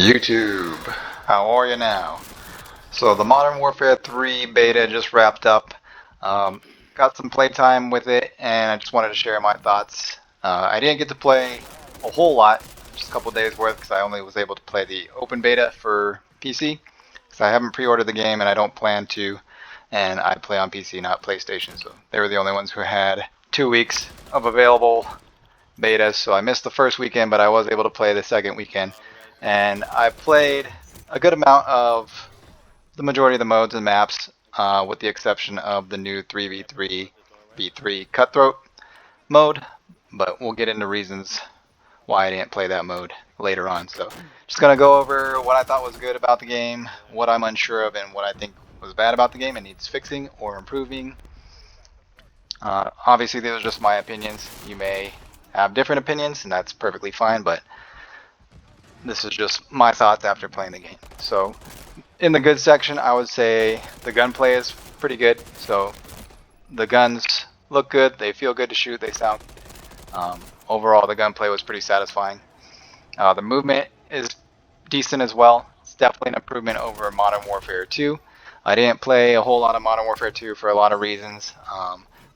YouTube, how are you now? So the Modern Warfare 3 beta just wrapped up. Got some playtime with it, and I just wanted to share my thoughts. I didn't get to play a whole lot, just a couple days worth, because I only was able to play the open beta for PC. Because I haven't pre-ordered the game, and I don't plan to, and I play on PC, not PlayStation. So they were the only ones who had 2 weeks of available betas. So I missed the first weekend, but I was able to play the second weekend. And I played a good amount of the majority of the modes and maps, with the exception of the new 3v3 v3 cutthroat mode, but we'll get into reasons why I didn't play that mode later on. So just going to go over what I thought was good about the game, what I'm unsure of, and what I think was bad about the game and needs fixing or improving. Obviously these are just my opinions. You may have different opinions, and that's perfectly fine, but this is just my thoughts after playing the game. So in the good section, I would say the gunplay is pretty good. So the guns look good, they feel good to shoot, they sound good. Overall, the gunplay was pretty satisfying. The movement is decent as well. It's definitely an improvement over Modern Warfare 2. I didn't play a whole lot of Modern Warfare 2 for a lot of reasons,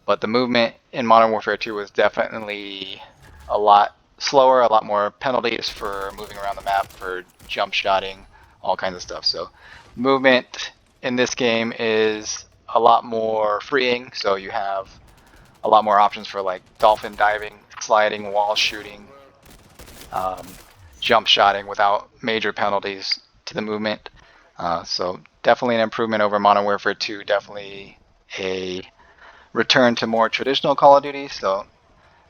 but the movement in Modern Warfare 2 was definitely a lot slower, a lot more penalties for moving around the map, for jump shotting, all kinds of stuff. So movement in this game is a lot more freeing, so you have a lot more options for like dolphin diving, sliding, wall shooting, jump shotting without major penalties to the movement. So definitely an improvement over Modern Warfare 2, definitely a return to more traditional Call of Duty. So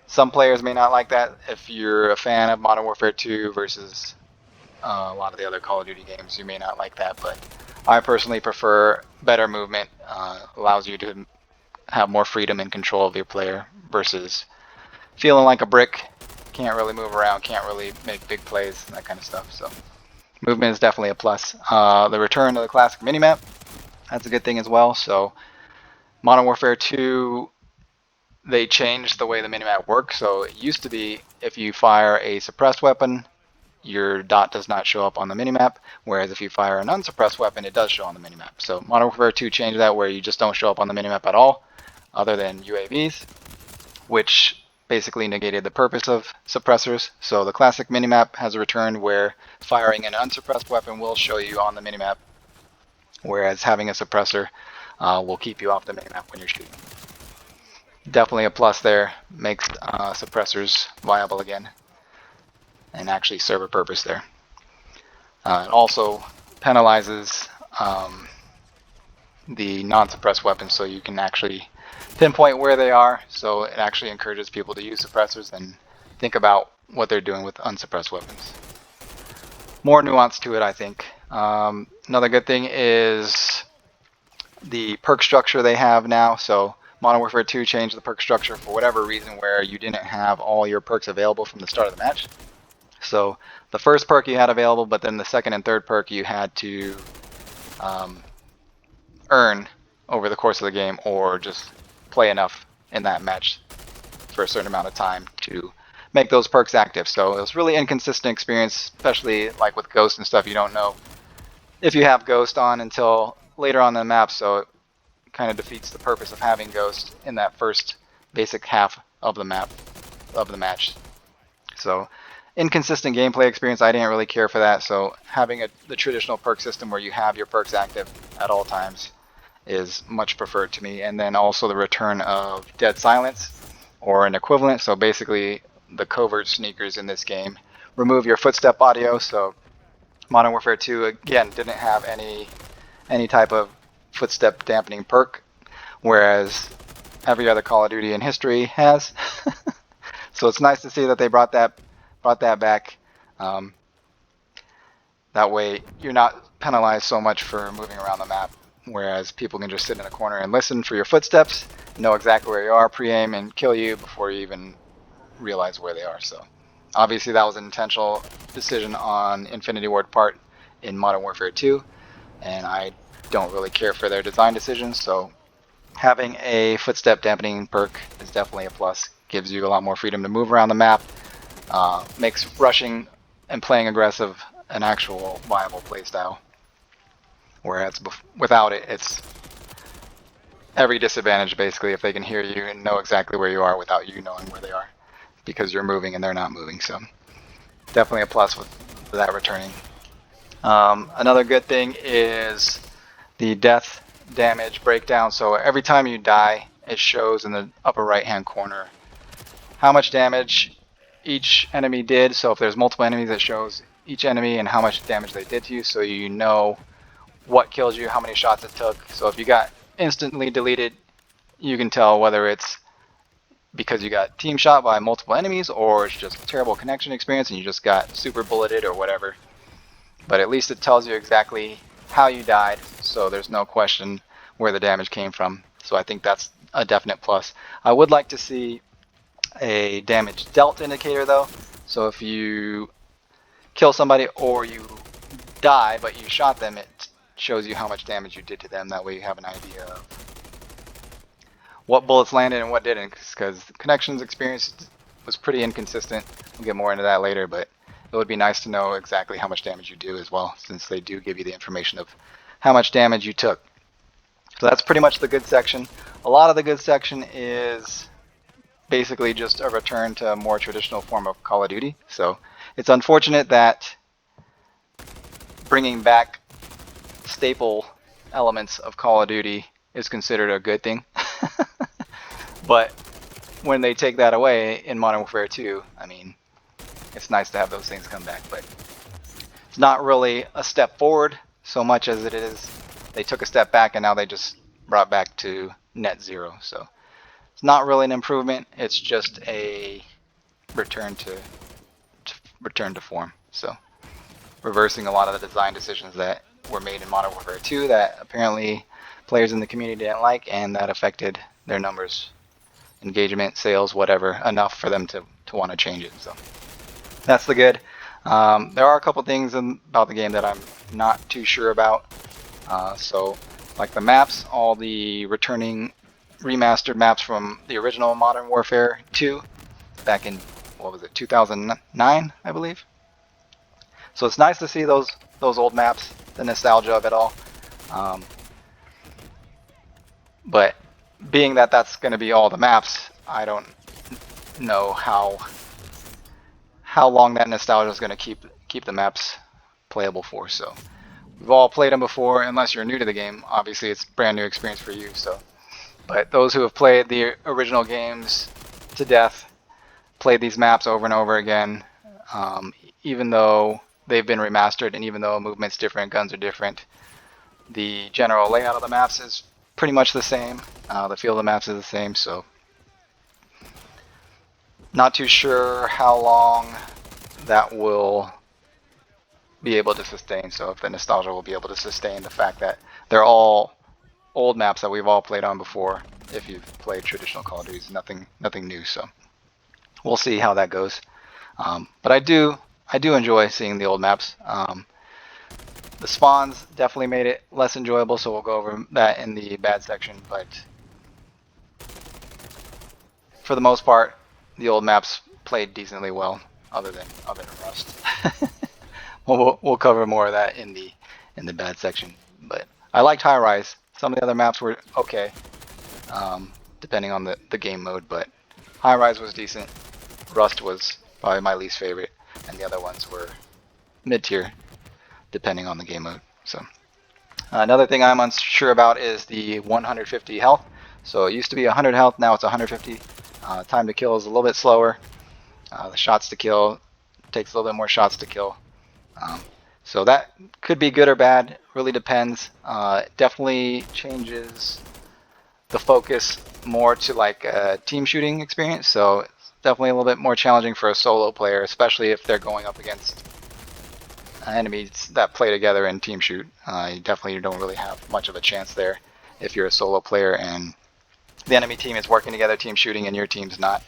some players may not like that if you're a fan of Modern Warfare 2 versus a lot of the other Call of Duty games. You may not like that, but I personally prefer better movement. Allows you to have more freedom and control of your player versus feeling like a brick. Can't really move around, can't really make big plays, that kind of stuff. So movement is definitely a plus. The return to the classic minimap, that's a good thing as well. So Modern Warfare 2, they changed the way the minimap works. So it used to be if you fire a suppressed weapon, your dot does not show up on the minimap, whereas if you fire an unsuppressed weapon, it does show on the minimap. So Modern Warfare 2 changed that, where you just don't show up on the minimap at all, other than UAVs, which basically negated the purpose of suppressors. So the classic minimap has returned where firing an unsuppressed weapon will show you on the minimap, whereas having a suppressor will keep you off the minimap when you're shooting. Definitely a plus there, makes suppressors viable again and actually serve a purpose there. It also penalizes the non-suppressed weapons, so you can actually pinpoint where they are. So it actually encourages people to use suppressors and think about what they're doing with unsuppressed weapons. More nuance to it, I think. Another good thing is the perk structure they have now. So Modern Warfare 2 changed the perk structure for whatever reason, where you didn't have all your perks available from the start of the match. So the first perk you had available, but then the second and third perk you had to earn over the course of the game, or just play enough in that match for a certain amount of time to make those perks active. So it was really inconsistent experience, especially like with Ghost and stuff. You don't know if you have Ghost on until later on in the map, so it kind of defeats the purpose of having Ghost in that first basic half of the map of the match. So inconsistent gameplay experience, I didn't really care for that. So having the traditional perk system where you have your perks active at all times is much preferred to me. And then also the return of dead silence, or an equivalent. So basically the covert sneakers in this game remove your footstep audio. So Modern Warfare 2 again didn't have any type of footstep dampening perk, whereas every other Call of Duty in history has. So it's nice to see that they brought that back. That way you're not penalized so much for moving around the map, whereas people can just sit in a corner and listen for your footsteps, know exactly where you are, pre-aim, and kill you before you even realize where they are. So obviously that was an intentional decision on Infinity Ward's part in Modern Warfare 2, and I don't really care for their design decisions. So having a footstep dampening perk is definitely a plus. Gives you a lot more freedom to move around the map, makes rushing and playing aggressive an actual viable playstyle. Whereas without it, it's every disadvantage basically if they can hear you and know exactly where you are without you knowing where they are, because you're moving and they're not moving. So definitely a plus with that returning. Another good thing is the death damage breakdown. So every time you die, it shows in the upper right hand corner how much damage each enemy did. So if there's multiple enemies, it shows each enemy and how much damage they did to you, so you know what killed you, how many shots it took. So if you got instantly deleted, you can tell whether it's because you got team shot by multiple enemies or it's just a terrible connection experience and you just got super bulleted or whatever. But at least it tells you exactly how you died, so there's no question where the damage came from. So I think that's a definite plus. I would like to see a damage dealt indicator though. So if you kill somebody or you die but you shot them, it shows you how much damage you did to them. That way you have an idea of what bullets landed and what didn't, because the connections experience was pretty inconsistent. We'll get more into that later, but it would be nice to know exactly how much damage you do as well, since they do give you the information of how much damage you took. So that's pretty much the good section. A lot of the good section is basically just a return to a more traditional form of Call of Duty. So it's unfortunate that bringing back staple elements of Call of Duty is considered a good thing. But when they take that away in Modern Warfare 2, I mean, it's nice to have those things come back, but it's not really a step forward so much as it is they took a step back and now they just brought back to net zero. So it's not really an improvement, it's just a return to form. So reversing a lot of the design decisions that were made in Modern Warfare 2 that apparently players in the community didn't like, and that affected their numbers, engagement, sales, whatever, enough for them to want to change it. So that's the good. There are a couple things about the game that I'm not too sure about. So like the maps, all the returning remastered maps from the original Modern Warfare 2 back in, what was it, 2009, I believe. So it's nice to see those old maps, the nostalgia of it all. But being that that's going to be all the maps, I don't know how long that nostalgia is going to keep the maps playable for. So we've all played them before, unless you're new to the game. Obviously, it's a brand new experience for you. So, but those who have played the original games to death, played these maps over and over again, even though they've been remastered and even though movement's different, guns are different, the general layout of the maps is pretty much the same. The feel of the maps is the same, so not too sure how long that will be able to sustain. So if the nostalgia will be able to sustain the fact that they're all old maps that we've all played on before. If you've played traditional Call of Duty, nothing new. So we'll see how that goes. But I do enjoy seeing the old maps. The spawns definitely made it less enjoyable, so we'll go over that in the bad section. But for the most part, the old maps played decently well, other than Rust. We'll cover more of that in the bad section. But I liked High Rise. Some of the other maps were okay, depending on the game mode. But High Rise was decent. Rust was probably my least favorite, and the other ones were mid-tier, depending on the game mode. So another thing I'm unsure about is the 150 health. So it used to be 100 health, now it's 150. Time to kill is a little bit slower. The shots to kill takes a little bit more shots to kill. So that could be good or bad, really depends. It definitely changes the focus more to like a team shooting experience. So it's definitely a little bit more challenging for a solo player, especially if they're going up against enemies that play together and team shoot. You definitely don't really have much of a chance there if you're a solo player and the enemy team is working together, team shooting, and your team's not.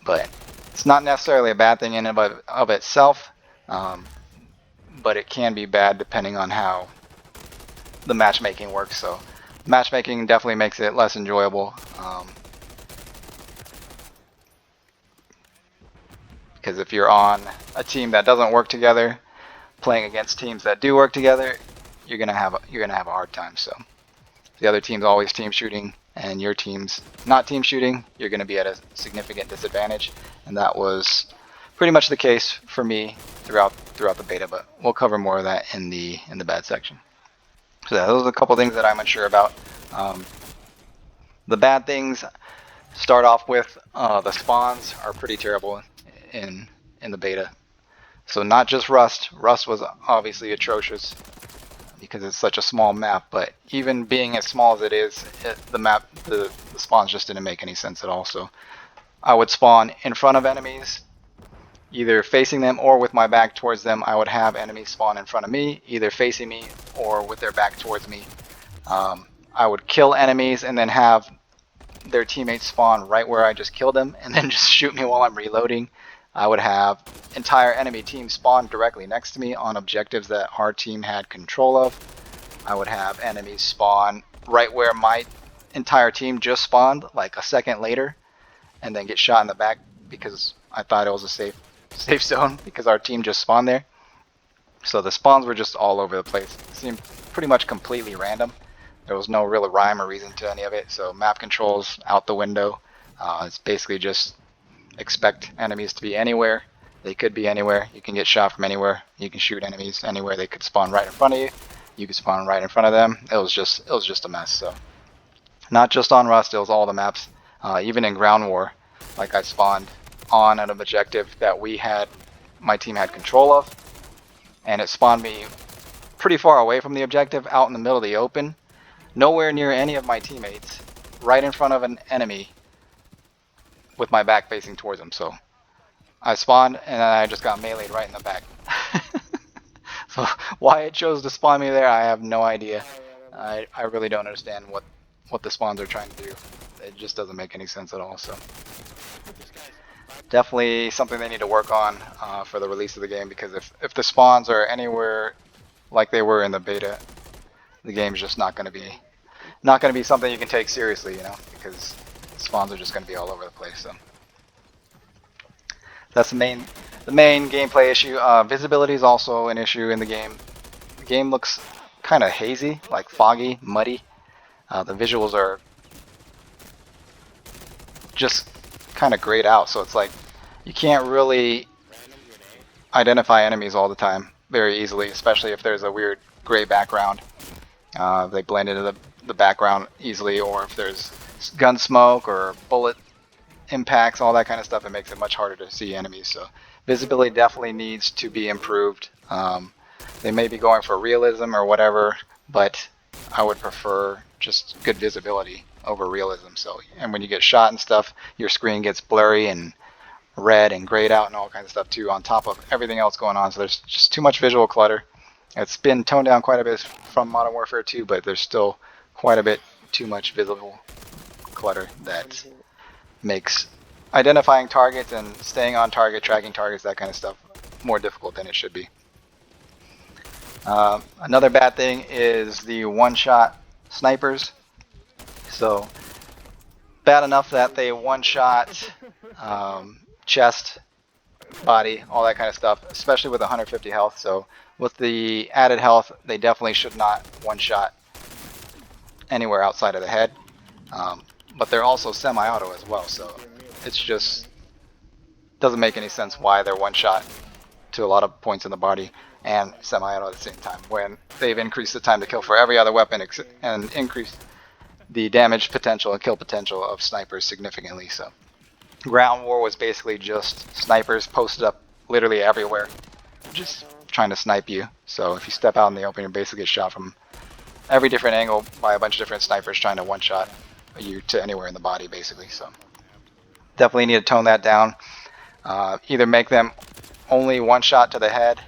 But it's not necessarily a bad thing in and of itself, but it can be bad depending on how the matchmaking works. So matchmaking definitely makes it less enjoyable. because if you're on a team that doesn't work together, playing against teams that do work together, you're gonna have a hard time. So if the other team's always team shooting and your team's not team shooting, you're gonna be at a significant disadvantage, and that was pretty much the case for me throughout the beta. But we'll cover more of that in the bad section. So yeah, those are a couple things that I'm unsure about. The bad things start off with the spawns are pretty terrible in the beta. So not just Rust. Rust was obviously atrocious because it's such a small map, but even being as small as it is, the spawns just didn't make any sense at all. So I would spawn in front of enemies, either facing them or with my back towards them. I would have enemies spawn in front of me, either facing me or with their back towards me. I would kill enemies and then have their teammates spawn right where I just killed them and then just shoot me while I'm reloading. I would have entire enemy teams spawn directly next to me on objectives that our team had control of. I would have enemies spawn right where my entire team just spawned, like a second later, and then get shot in the back because I thought it was a safe zone because our team just spawned there. So the spawns were just all over the place. It seemed pretty much completely random. There was no real rhyme or reason to any of it. So map controls out the window. It's basically just expect enemies to be anywhere. They could be anywhere. You can get shot from anywhere. You can shoot enemies anywhere. They could spawn right in front of you. You could spawn right in front of them. It was just a mess. So not just on Rust, it was all the maps. Even in Ground War, like I spawned on an objective that my team had control of, and it spawned me pretty far away from the objective, out in the middle of the open, nowhere near any of my teammates, right in front of an enemy with my back facing towards them. So I spawned and I just got meleeed right in the back. So why it chose to spawn me there, I have no idea. I really don't understand what the spawns are trying to do. It just doesn't make any sense at all. So definitely something they need to work on for the release of the game, because if the spawns are anywhere like they were in the beta, the game's just not going to be something you can take seriously, because spawns are just going to be all over the place. So that's the main gameplay issue. Visibility is also an issue in the game. The game looks kind of hazy, like foggy, muddy. The visuals are just kind of grayed out, so it's like you can't really identify enemies all the time very easily, especially if there's a weird gray background. They blend into the background easily, or if there's gun smoke or bullet impacts, all that kind of stuff, it makes it much harder to see enemies. So visibility definitely needs to be improved. They may be going for realism or whatever, but I would prefer just good visibility over realism. So, and when you get shot and stuff, your screen gets blurry and red and grayed out and all kinds of stuff too, on top of everything else going on. So there's just too much visual clutter. It's been toned down quite a bit from Modern Warfare 2, but there's still quite a bit too much visible clutter that makes identifying targets and staying on target, tracking targets, that kind of stuff, more difficult than it should be. Another bad thing is the one-shot snipers. So bad enough that they one-shot chest, body, all that kind of stuff, especially with 150 health. So with the added health, they definitely should not one-shot anywhere outside of the head. But they're also semi-auto as well, so it's just doesn't make any sense why they're one-shot to a lot of points in the body and semi-auto at the same time, when they've increased the time to kill for every other weapon and increased the damage potential and kill potential of snipers significantly. So Ground War was basically just snipers posted up literally everywhere, just trying to snipe you. So if you step out in the open, you basically get shot from every different angle by a bunch of different snipers trying to one-shot you to anywhere in the body, basically. So definitely need to tone that down. Either make them only one shot to the head,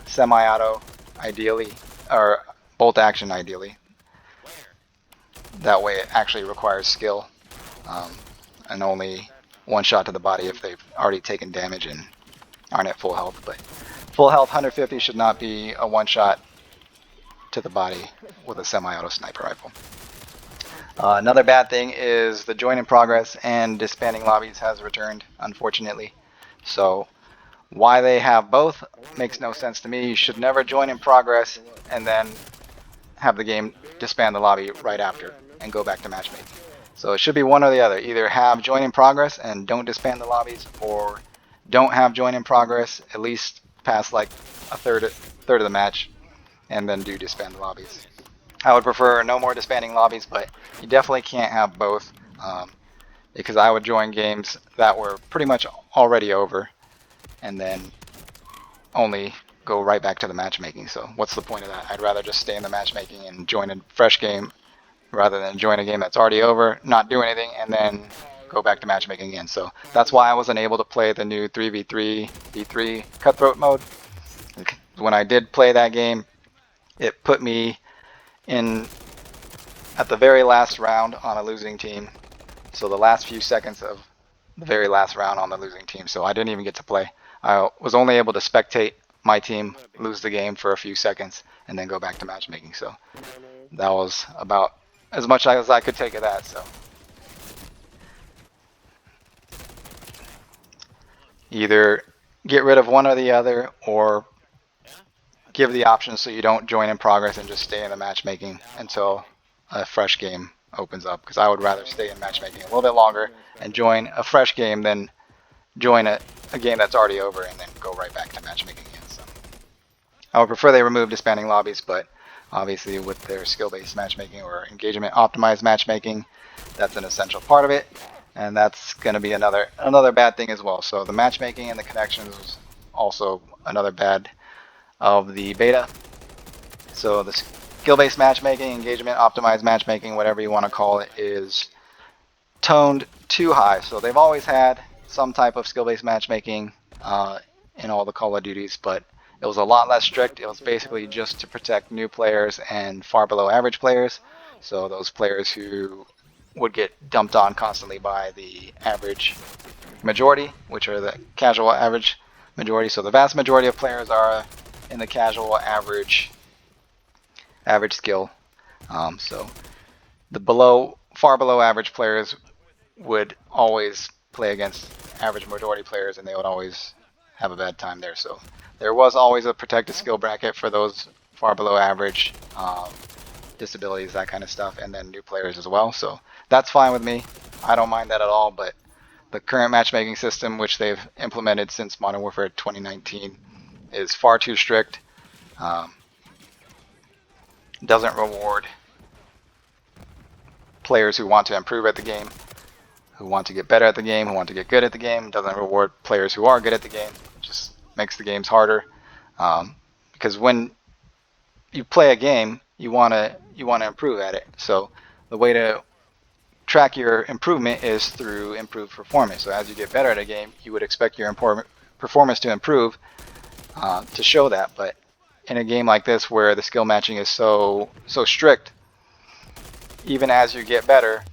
semi-auto ideally, or bolt action ideally. That way it actually requires skill, and only one shot to the body if they've already taken damage and aren't at full health. But full health 150 should not be a one shot to the body with a semi-auto sniper rifle. Another bad thing is the join in progress and disbanding lobbies has returned, unfortunately. So why they have both makes no sense to me. You should never join in progress and then have the game disband the lobby right after and go back to matchmaking. So it should be one or the other. Either have join in progress and don't disband the lobbies, or don't have join in progress at least past like a third of the match and then do disband the lobbies. I would prefer no more disbanding lobbies, but you definitely can't have both, because I would join games that were pretty much already over and then only go right back to the matchmaking. So what's the point of that? I'd rather just stay in the matchmaking and join a fresh game rather than join a game that's already over, not do anything, and then go back to matchmaking again. So that's why I wasn't able to play the new 3v3 v3 cutthroat mode. When I did play that game, it put me in at the very last round on a losing team. So the last few seconds of the very last round on the losing team. So I didn't even get to play. I was only able to spectate my team lose the game for a few seconds and then go back to matchmaking. So that was about as much as I could take of that. So either get rid of one or the other, or give the option so you don't join in progress and just stay in the matchmaking until a fresh game opens up. Because I would rather stay in matchmaking a little bit longer and join a fresh game than join a game that's already over and then go right back to matchmaking again. So I would prefer they remove disbanding lobbies, but obviously with their skill-based matchmaking or engagement optimized matchmaking, that's an essential part of it, and that's going to be another bad thing as well. So the matchmaking and the connections was also another bad of the beta. So the skill-based matchmaking, engagement optimized matchmaking, whatever you want to call it, is toned too high. So they've always had some type of skill-based matchmaking in all the Call of Duties, but it was a lot less strict. It was basically just to protect new players and far below average players. So those players who would get dumped on constantly by the average majority, which are the casual average majority. So the vast majority of players are in the casual average skill. So the far below average players would always play against average majority players, and they would always have a bad time there. So there was always a protected skill bracket for those far below average, disabilities, that kind of stuff, and then new players as well. So that's fine with me. I don't mind that at all, but the current matchmaking system, which they've implemented since Modern Warfare 2019, is far too strict. Doesn't reward players who want to improve at the game, who want to get better at the game, who want to get good at the game. Doesn't reward players who are good at the game. It just makes the games harder. Because when you play a game, you want to improve at it. So the way to track your improvement is through improved performance. So as you get better at a game, you would expect your performance to improve to show that. But in a game like this, where the skill matching is so strict, even as you get better,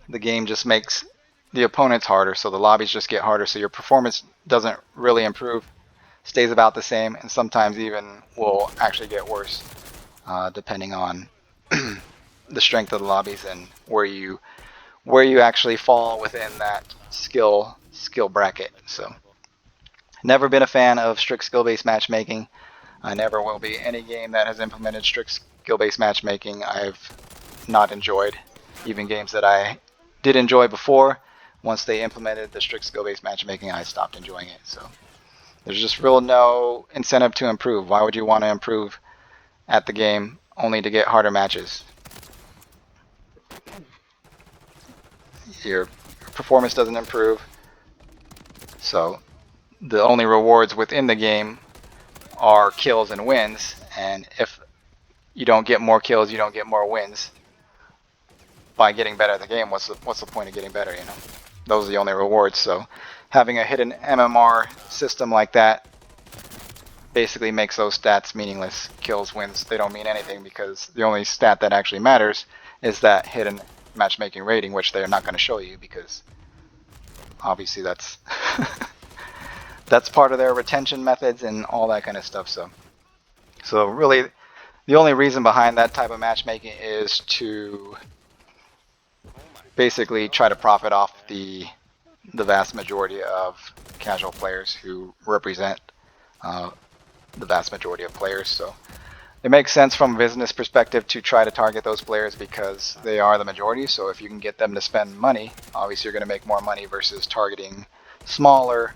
the game just makes the opponents harder. So the lobbies just get harder. So your performance doesn't really improve, stays about the same, and sometimes even will actually get worse, depending on the strength of the lobbies and where you actually fall within that skill bracket. So never been a fan of strict skill-based matchmaking. I never will be. Any game that has implemented strict skill-based matchmaking, I've not enjoyed. Even games that I did enjoy before, once they implemented the strict skill-based matchmaking, I stopped enjoying it. So there's just real no incentive to improve. Why would you want to improve at the game only to get harder matches? Your performance doesn't improve. So the only rewards within the game are kills and wins, and if you don't get more kills, you don't get more wins by getting better at the game. What's the point of getting better, you know? Those are the only rewards. So having a hidden MMR system like that basically makes those stats meaningless. Kills, wins, they don't mean anything, because the only stat that actually matters is that hidden matchmaking rating, which they're not going to show you, because obviously that's that's part of their retention methods and all that kind of stuff. So really the only reason behind that type of matchmaking is to basically try to profit off the the vast majority of casual players who represent the vast majority of players. So it makes sense from a business perspective to try to target those players because they are the majority. So if you can get them to spend money, obviously you're going to make more money versus targeting smaller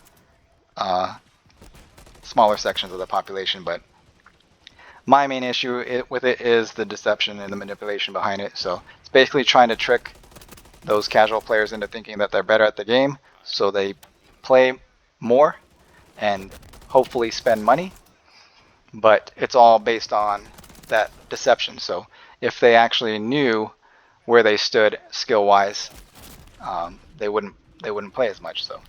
sections of the population. But my main issue with it is the deception and the manipulation behind it. So it's basically trying to trick those casual players into thinking that they're better at the game, so they play more and hopefully spend money. But it's all based on that deception. So if they actually knew where they stood skill-wise, they wouldn't play as much. So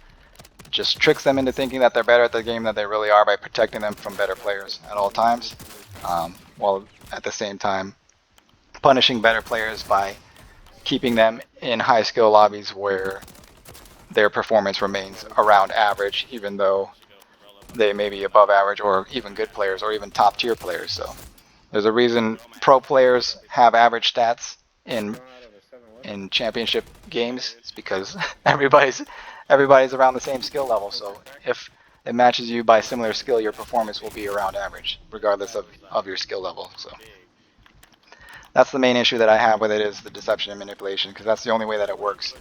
it just tricks them into thinking that they're better at the game than they really are by protecting them from better players at all times, while at the same time punishing better players by keeping them in high skill lobbies where their performance remains around average, even though they may be above average or even good players or even top tier players. So there's a reason pro players have average stats in championship games. It's because everybody's around the same skill level. So if it matches you by similar skill, your performance will be around average, regardless of your skill level. So that's the main issue that I have with it, is the deception and manipulation, because that's the only way that it works.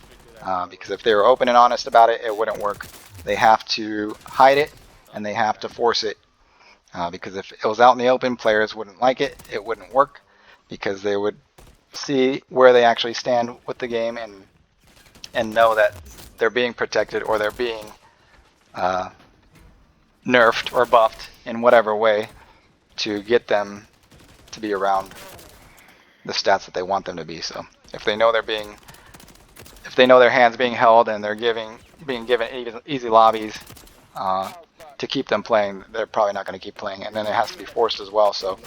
Because if they were open and honest about it, it wouldn't work. They have to hide it and they have to force it. Because if it was out in the open, players wouldn't like it. It wouldn't work because they would see where they actually stand with the game and know that they're being protected or they're being nerfed or buffed in whatever way to get them to be around the stats that they want them to be. So if they know their hands being held and they're being given easy lobbies to keep them playing, they're probably not going to keep playing. And then it has to be forced as well. So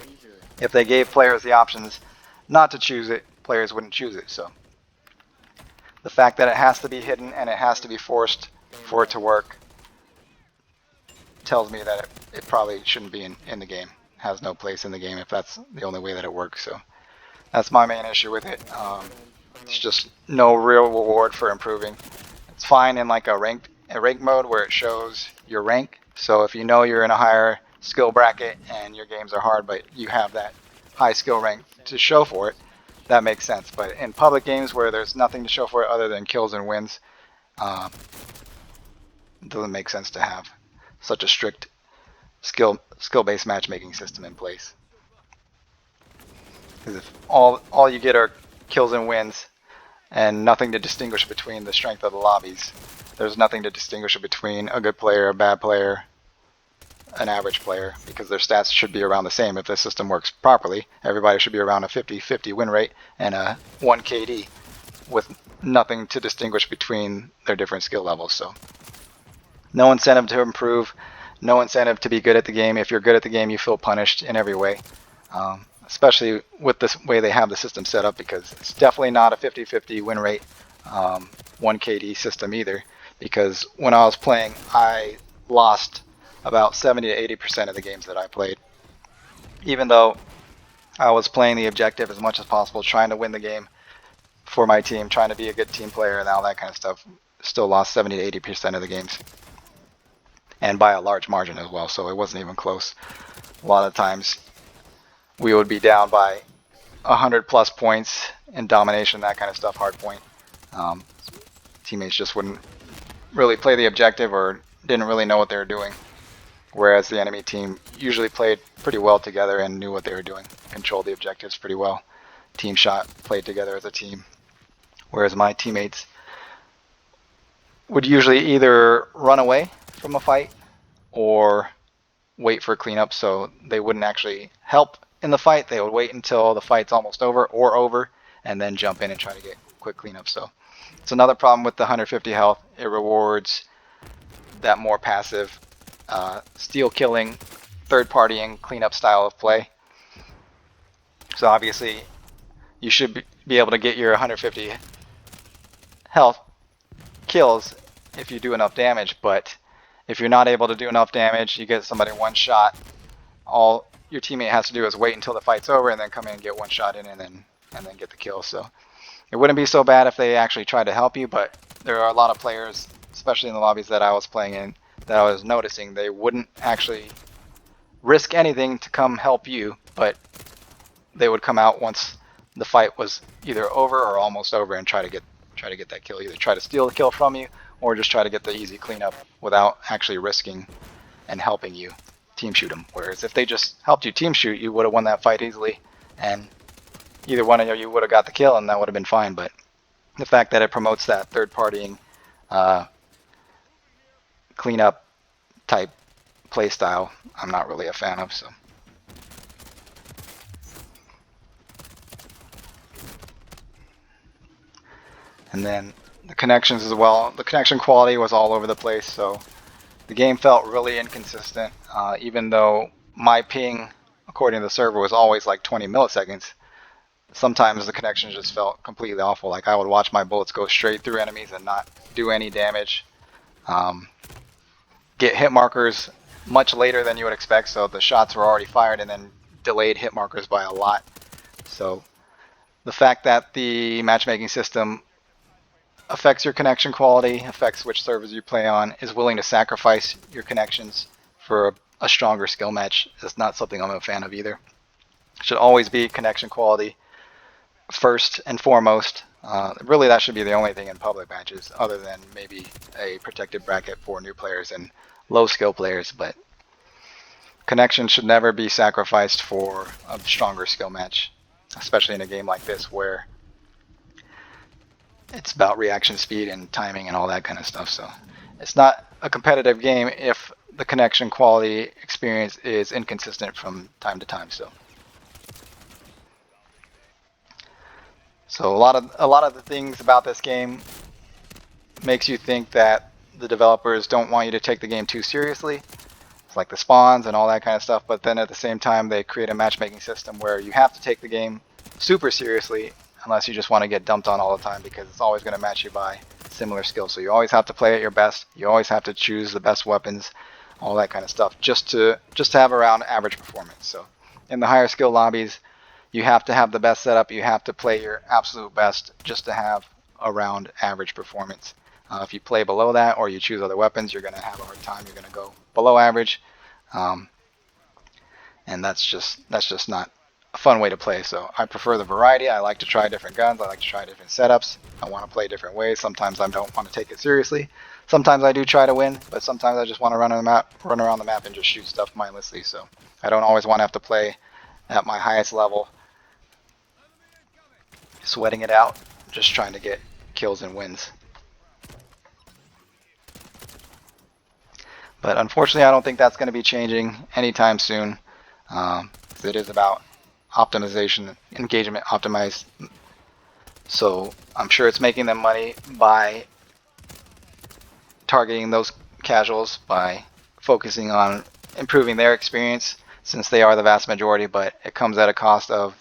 if they gave players the options not to choose it, players wouldn't choose it. So the fact that it has to be hidden and it has to be forced for it to work tells me that it probably shouldn't be in the game. It has no place in the game if that's the only way that it works. So that's my main issue with it. It's just no real reward for improving. It's fine in like a rank mode where it shows your rank. So if you know you're in a higher skill bracket and your games are hard, but you have that high skill rank to show for it, that makes sense. But in public games where there's nothing to show for it other than kills and wins, it doesn't make sense to have such a strict skill-based matchmaking system in place. Because if all you get are kills and wins and nothing to distinguish between the strength of the lobbies, there's nothing to distinguish between a good player, a bad player, an average player, because their stats should be around the same. If the system works properly, everybody should be around a 50-50 win rate and a 1 KD with nothing to distinguish between their different skill levels. So no incentive to improve, no incentive to be good at the game. If you're good at the game, you feel punished in every way, especially with this way they have the system set up, because it's definitely not a 50-50 win rate 1 KD system either, because when I was playing, I lost about 70 to 80% of the games that I played. Even though I was playing the objective as much as possible, trying to win the game for my team, trying to be a good team player and all that kind of stuff, still lost 70 to 80% of the games. And by a large margin as well, so it wasn't even close. A lot of times we would be down by 100 plus points in domination, that kind of stuff, hard point. Teammates just wouldn't really play the objective or didn't really know what they were doing. Whereas the enemy team usually played pretty well together and knew what they were doing, controlled the objectives pretty well. Team shot, played together as a team. Whereas my teammates would usually either run away from a fight or wait for cleanup, so they wouldn't actually help in the fight. They would wait until the fight's almost over and then jump in and try to get quick cleanup. So it's another problem with the 150 health. It rewards that more passive steal killing, third partying, cleanup style of play. So obviously you should be able to get your 150 health kills if you do enough damage, but if you're not able to do enough damage, you get somebody one shot, all your teammate has to do is wait until the fight's over and then come in and get one shot in and then get the kill. So it wouldn't be so bad if they actually tried to help you, but there are a lot of players, especially in the lobbies that I was playing in, that I was noticing they wouldn't actually risk anything to come help you, but they would come out once the fight was either over or almost over and try to get that kill, either try to steal the kill from you or just try to get the easy cleanup without actually risking and helping you team shoot them. Whereas if they just helped you team shoot, you would have won that fight easily, and either one of you would have got the kill, and that would have been fine. But the fact that it promotes that third-partying cleanup type playstyle, I'm not really a fan of. So. And then the connections as well. The connection quality was all over the place, so the game felt really inconsistent. Even though my ping, according to the server, was always like 20 milliseconds, sometimes the connection just felt completely awful. Like I would watch my bullets go straight through enemies and not do any damage. Get hit markers much later than you would expect, so the shots were already fired and then delayed hit markers by a lot. So the fact that the matchmaking system affects your connection quality, affects which servers you play on, is willing to sacrifice your connections for a stronger skill match is not something I'm a fan of either. It should always be connection quality first and foremost. Really, that should be the only thing in public matches, other than maybe a protected bracket for new players and low skill players. But connection should never be sacrificed for a stronger skill match, especially in a game like this where it's about reaction speed and timing and all that kind of stuff. So it's not a competitive game if the connection quality experience is inconsistent from time to time. So a lot of the things about this game makes you think that the developers don't want you to take the game too seriously. It's like the spawns and all that kind of stuff, but then at the same time they create a matchmaking system where you have to take the game super seriously unless you just want to get dumped on all the time, because it's always going to match you by similar skills. So you always have to play at your best. You always have to choose the best weapons, all that kind of stuff, just to have around average performance. So in the higher skill lobbies, you have to have the best setup. You have to play your absolute best just to have around average performance. If you play below that or you choose other weapons, you're going to have a hard time. You're going to go below average, and that's just not a fun way to play. So I prefer the variety. I like to try different guns. I like to try different setups. I want to play different ways. Sometimes I don't want to take it seriously. Sometimes I do try to win, but sometimes I just want to run around the map and just shoot stuff mindlessly. So I don't always want to have to play at my highest level, sweating it out, just trying to get kills and wins. But unfortunately, I don't think that's going to be changing anytime soon. It is about optimization, engagement optimized. So I'm sure it's making them money by targeting those casuals, by focusing on improving their experience, since they are the vast majority, but it comes at a cost of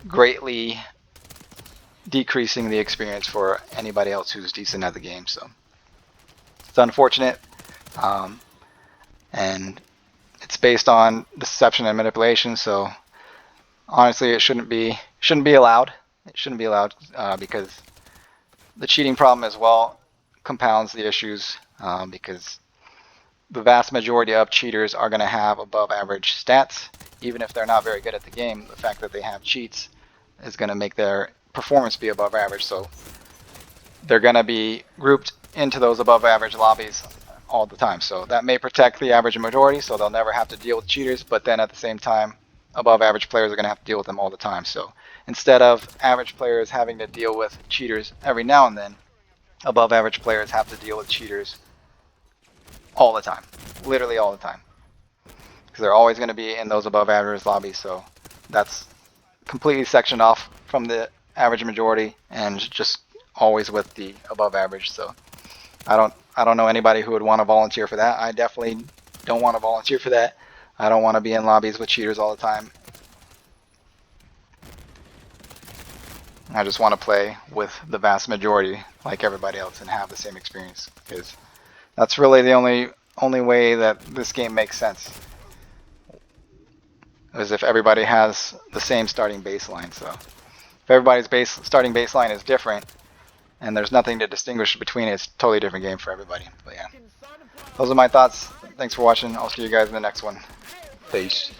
greatly decreasing the experience for anybody else who's decent at the game. So it's unfortunate, and it's based on deception and manipulation. So honestly, it shouldn't be allowed. It shouldn't be allowed because the cheating problem as well compounds the issues, because the vast majority of cheaters are going to have above average stats. Even if they're not very good at the game, the fact that they have cheats is going to make their performance be above average. So they're going to be grouped into those above average lobbies all the time. So that may protect the average majority, so they'll never have to deal with cheaters, but then at the same time, above average players are going to have to deal with them all the time. So instead of average players having to deal with cheaters every now and then, above average players have to deal with cheaters all the time, literally all the time, because they're always going to be in those above average lobbies. So that's completely sectioned off from the average majority and just always with the above average. So I don't know anybody who would want to volunteer for that. I definitely don't want to volunteer for that. I don't want to be in lobbies with cheaters all the time. I just want to play with the vast majority like everybody else and have the same experience, because that's really the only way that this game makes sense, is if everybody has the same starting baseline. So if everybody's starting baseline is different, and there's nothing to distinguish between it. It's a totally different game for everybody. But yeah, those are my thoughts. Thanks for watching. I'll see you guys in the next one. Peace.